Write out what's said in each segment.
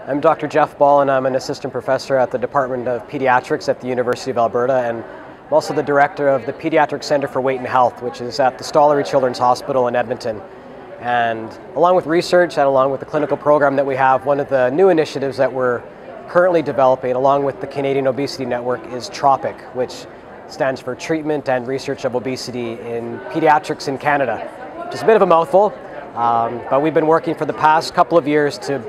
I'm Dr. Geoff Ball, and I'm an assistant professor at the Department of Pediatrics at the University of Alberta, and I'm also the director of the Pediatric Center for Weight and Health, which is at the Stollery Children's Hospital in Edmonton. And along with research and along with the clinical program that we have, one of the new initiatives that we're currently developing along with the Canadian Obesity Network is TROPIC, which stands for Treatment and Research of Obesity in Pediatrics in Canada, which is a bit of a mouthful, but we've been working for the past couple of years to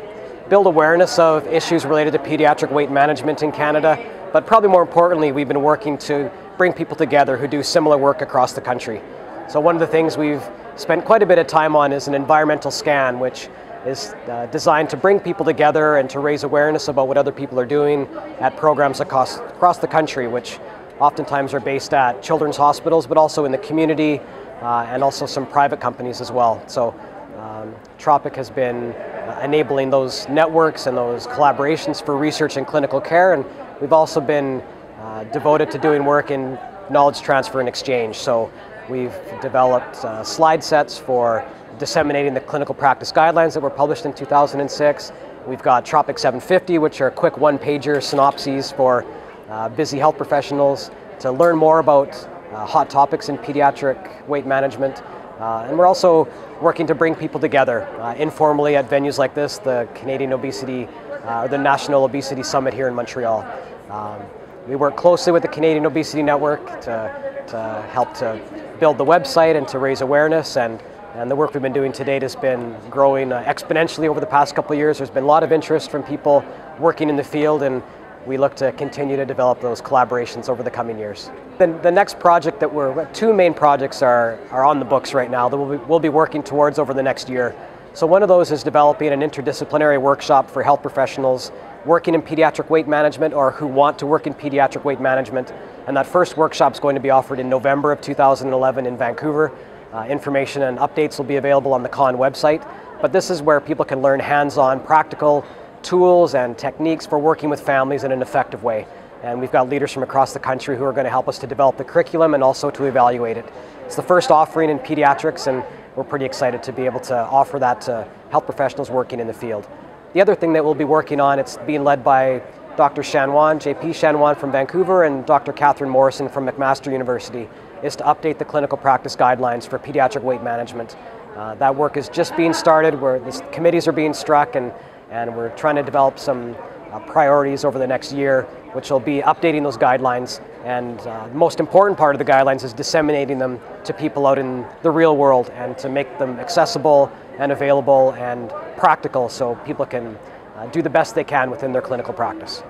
build awareness of issues related to pediatric weight management in Canada, but probably more importantly, we've been working to bring people together who do similar work across the country. So one of the things we've spent quite a bit of time on is an environmental scan, which is designed to bring people together and to raise awareness about what other people are doing at programs across the country, which oftentimes are based at children's hospitals, but also in the community and also some private companies as well. So TROPIC has been enabling those networks and those collaborations for research and clinical care, and we've also been devoted to doing work in knowledge transfer and exchange. So we've developed slide sets for disseminating the clinical practice guidelines that were published in 2006. We've got TROPIC 750, which are quick one-pager synopses for busy health professionals to learn more about hot topics in pediatric weight management. And we're also working to bring people together informally at venues like this, the Canadian Obesity, the National Obesity Summit here in Montreal. We work closely with the Canadian Obesity Network to help to build the website and to raise awareness, and the work we've been doing to date has been growing exponentially over the past couple of years. There's been a lot of interest from people working in the field, and we look to continue to develop those collaborations over the coming years. The next project that two main projects are on the books right now that we'll be working towards over the next year. So one of those is developing an interdisciplinary workshop for health professionals working in pediatric weight management or who want to work in pediatric weight management. And that first workshop is going to be offered in November of 2011 in Vancouver. Information and updates will be available on the CON website. But this is where people can learn hands-on practical tools and techniques for working with families in an effective way. And we've got leaders from across the country who are going to help us to develop the curriculum and also to evaluate it. It's the first offering in pediatrics, and we're pretty excited to be able to offer that to health professionals working in the field. The other thing that we'll be working on, it's being led by Dr. Chanwan, JP Chanwan from Vancouver, and Dr. Catherine Morrison from McMaster University, is to update the clinical practice guidelines for pediatric weight management. That work is just being started, where the committees are being struck, and we're trying to develop some priorities over the next year, which will be updating those guidelines. And the most important part of the guidelines is disseminating them to people out in the real world and to make them accessible and available and practical so people can do the best they can within their clinical practice.